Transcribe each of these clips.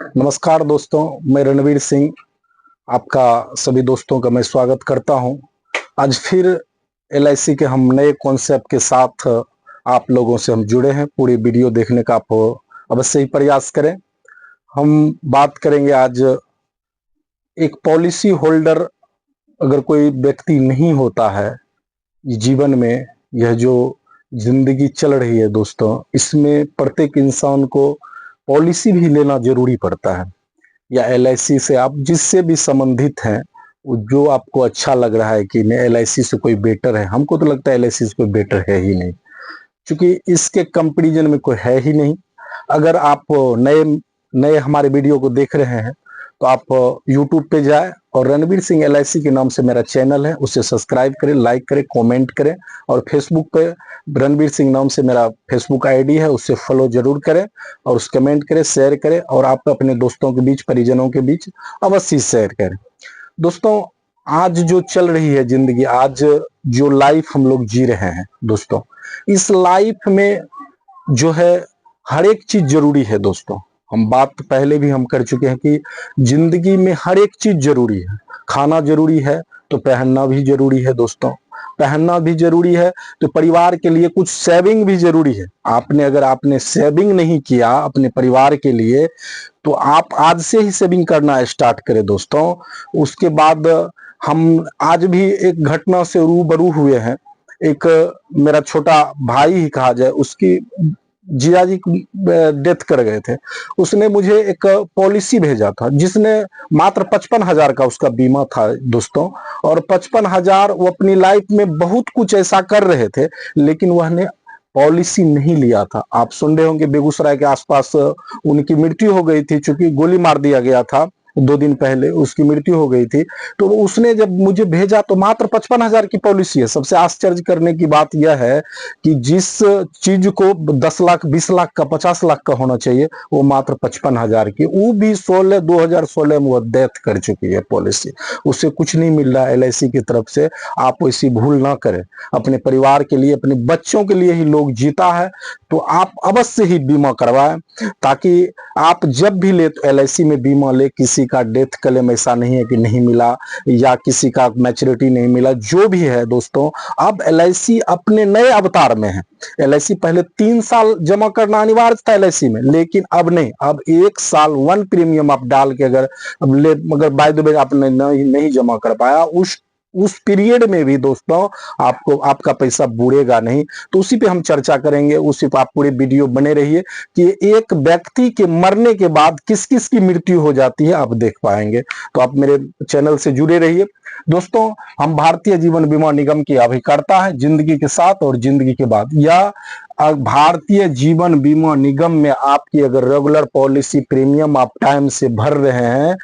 नमस्कार दोस्तों, मैं रणवीर सिंह आपका सभी दोस्तों का मैं स्वागत करता हूं। आज फिर एलआईसी के हम नए कॉन्सेप्ट के साथ आप लोगों से हम जुड़े हैं। पूरी वीडियो देखने का आप अवश्य ही प्रयास करें। हम बात करेंगे आज एक पॉलिसी होल्डर अगर कोई व्यक्ति नहीं होता है जीवन में, यह जो जिंदगी चल रही है दोस्तों, इसमें प्रत्येक इंसान को पॉलिसी भी लेना जरूरी पड़ता है। या एलआईसी से आप जिससे भी संबंधित हैं, जो आपको अच्छा लग रहा है कि नहीं एलआईसी से कोई बेटर है, हमको तो लगता है एलआईसी से कोई बेटर है ही नहीं, क्योंकि इसके कंपैरिजन में कोई है ही नहीं। अगर आप नए नए हमारे वीडियो को देख रहे हैं तो आप यूट्यूब पे जाए और रणवीर सिंह एलआईसी के नाम से मेरा चैनल है, उसे सब्सक्राइब करें, लाइक करें, कमेंट करें। और फेसबुक पे रणवीर सिंह नाम से मेरा फेसबुक आईडी है, उससे फॉलो जरूर करें और उस कमेंट करें, शेयर करें और आप अपने दोस्तों के बीच, परिजनों के बीच अवश्य शेयर करें। दोस्तों, आज जो चल रही है जिंदगी, आज जो लाइफ हम लोग जी रहे हैं दोस्तों, इस लाइफ में जो है हर एक चीज जरूरी है दोस्तों। हम बात पहले भी हम कर चुके हैं कि जिंदगी में हर एक चीज जरूरी है। खाना जरूरी है तो पहनना भी जरूरी है दोस्तों, पहनना भी जरूरी है तो परिवार के लिए कुछ सेविंग भी जरूरी है। अगर आपने सेविंग नहीं किया अपने परिवार के लिए, तो आप आज से ही सेविंग करना स्टार्ट करें दोस्तों। उसके बाद हम आज भी एक घटना से रूबरू हुए हैं। एक मेरा छोटा भाई ही कहा जाए, उसकी जिया जी डेथ कर गए थे। उसने मुझे एक पॉलिसी भेजा था जिसने मात्र 55,000 का उसका बीमा था दोस्तों। और 55,000 वो अपनी लाइफ में बहुत कुछ ऐसा कर रहे थे, लेकिन वह ने पॉलिसी नहीं लिया था। आप सुन रहे होंगे बेगूसराय के आसपास उनकी मृत्यु हो गई थी, चूंकि गोली मार दिया गया था 2 दिन पहले उसकी मृत्यु हो गई थी। तो उसने जब मुझे भेजा तो मात्र 55,000 की पॉलिसी है। सबसे आश्चर्य करने की बात यह है कि जिस चीज को 10 लाख, 20 लाख का, 50 लाख का होना चाहिए, वो मात्र 55,000 की, वो भी 2016 में वो डेथ कर चुकी है पॉलिसी। उससे कुछ नहीं मिल रहा एलआईसी की तरफ से। आप ऐसी भूल ना करें। अपने परिवार के लिए, अपने बच्चों के लिए ही लोग जीता है, तो आप अवश्य ही बीमा करवाएं, ताकि आप जब भी ले तो एलआईसी में बीमा ले। किसी का डेथ क्लेम ऐसा नहीं है कि नहीं मिला, या किसी का मैच्योरिटी नहीं मिला, जो भी है दोस्तों। अब एलआईसी अपने नए अवतार में है। एलआईसी पहले 3 साल जमा करना अनिवार्य था एलआईसी में, लेकिन अब नहीं। अब 1 साल 1 प्रीमियम आप डाल के मगर बाय द वे आपने नहीं जमा कर पाया, उस पीरियड में भी दोस्तों आपको आपका पैसा बुड़ेगा नहीं। तो उसी पे हम चर्चा करेंगे, उसी पे आप पूरे वीडियो बने रहिए कि एक व्यक्ति के मरने के बाद किस किस की मृत्यु हो जाती है, आप देख पाएंगे। तो आप मेरे चैनल से जुड़े रहिए दोस्तों। हम भारतीय जीवन बीमा निगम की अभिकर्ता है जिंदगी के साथ और जिंदगी के बाद। या भारतीय जीवन बीमा निगम में आपकी अगर रेगुलर पॉलिसी प्रीमियम आप टाइम से भर रहे हैं,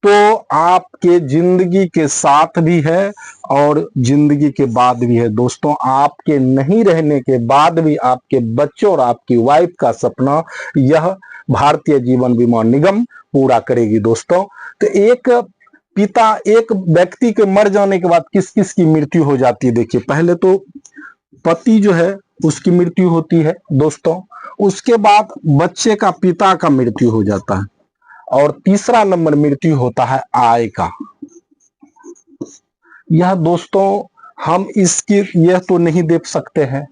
तो आपके जिंदगी के साथ भी है और जिंदगी के बाद भी है दोस्तों। आपके नहीं रहने के बाद भी आपके बच्चों और आपकी वाइफ का सपना यह भारतीय जीवन बीमा निगम पूरा करेगी दोस्तों। तो एक व्यक्ति के मर जाने के बाद किस किस की मृत्यु हो जाती है, देखिए। पहले तो पति जो है उसकी मृत्यु होती है दोस्तों। उसके बाद बच्चे का पिता का मृत्यु हो जाता है। और तीसरा नंबर मृत्यु होता है आय का। यह दोस्तों हम इसकी यह तो नहीं दे सकते हैं,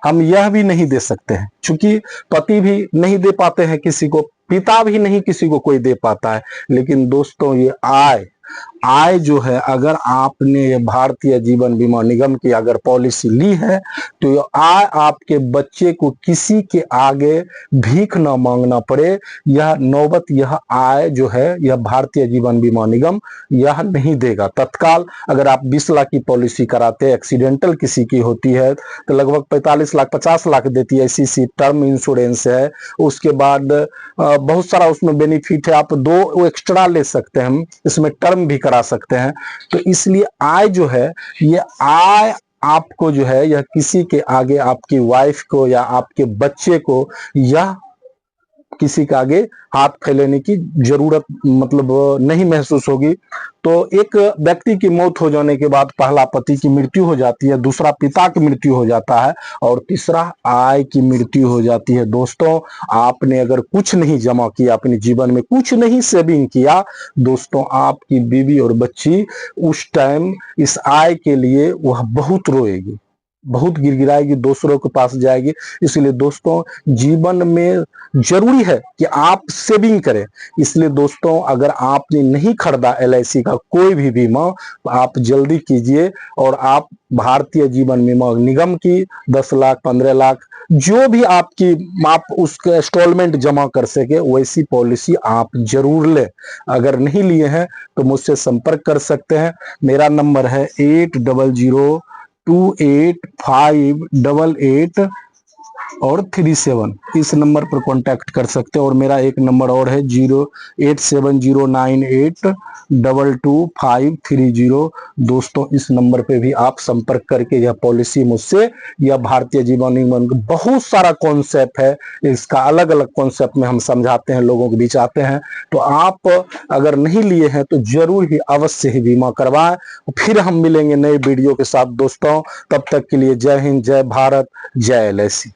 हम यह भी नहीं दे सकते हैं, क्योंकि पति भी नहीं दे पाते हैं किसी को, पिता भी नहीं किसी को कोई दे पाता है। लेकिन दोस्तों ये आय जो है, अगर आपने ये भारतीय जीवन बीमा निगम की अगर पॉलिसी ली है, तो ये आय आपके बच्चे को किसी के आगे भीख ना मांगना पड़े। यह नौबत, यह आय जो है, यह भारतीय जीवन बीमा निगम यह नहीं देगा तत्काल। अगर आप 20 लाख की पॉलिसी कराते हैं, एक्सीडेंटल किसी की होती है, तो लगभग 45 लाख, 50 लाख देती है। ऐसी टर्म इंश्योरेंस है। उसके बाद बहुत सारा उसमें बेनिफिट है। आप 2 एक्स्ट्रा ले सकते हैं, इसमें टर्म भी करा सकते हैं। तो इसलिए आय जो है, ये आय आपको जो है, यह किसी के आगे आपकी वाइफ को या आपके बच्चे को यह किसी के आगे हाथ फैलाने की जरूरत मतलब नहीं महसूस होगी। तो एक व्यक्ति की मौत हो जाने के बाद पहला पति की मृत्यु हो जाती है, दूसरा पिता की मृत्यु हो जाता है और तीसरा आय की मृत्यु हो जाती है। दोस्तों, आपने अगर कुछ नहीं जमा किया, अपने जीवन में कुछ नहीं सेविंग किया, दोस्तों आपकी बीवी और बच्ची उस टाइम इस आय के लिए वह बहुत रोएगी, बहुत गिड़गिड़ाएगी, दूसरों के पास जाएगी। इसलिए दोस्तों, जीवन में जरूरी है कि आप सेविंग करें। इसलिए दोस्तों, अगर आपने नहीं खरीदा एलआईसी का कोई भी बीमा, तो आप जल्दी कीजिए और आप भारतीय जीवन बीमा निगम की 10 लाख 15 लाख जो भी आपकी आप उसके इंस्टॉलमेंट जमा कर सके वैसी पॉलिसी आप जरूर लें। अगर नहीं लिए हैं तो मुझसे संपर्क कर सकते हैं। मेरा नंबर है 80028588 और 37। इस नंबर पर कांटेक्ट कर सकते हैं। और मेरा एक नंबर और है 08709822530। दोस्तों, इस नंबर पे भी आप संपर्क करके यह पॉलिसी मुझसे या भारतीय जीवन निगम बहुत सारा कॉन्सेप्ट है, इसका अलग अलग कॉन्सेप्ट में हम समझाते हैं, लोगों के बीच आते हैं। तो आप अगर नहीं लिए हैं तो जरूर ही अवश्य ही बीमा करवाएं। फिर हम मिलेंगे नए वीडियो के साथ दोस्तों। तब तक के लिए जय हिंद, जय भारत, जय एलआईसी।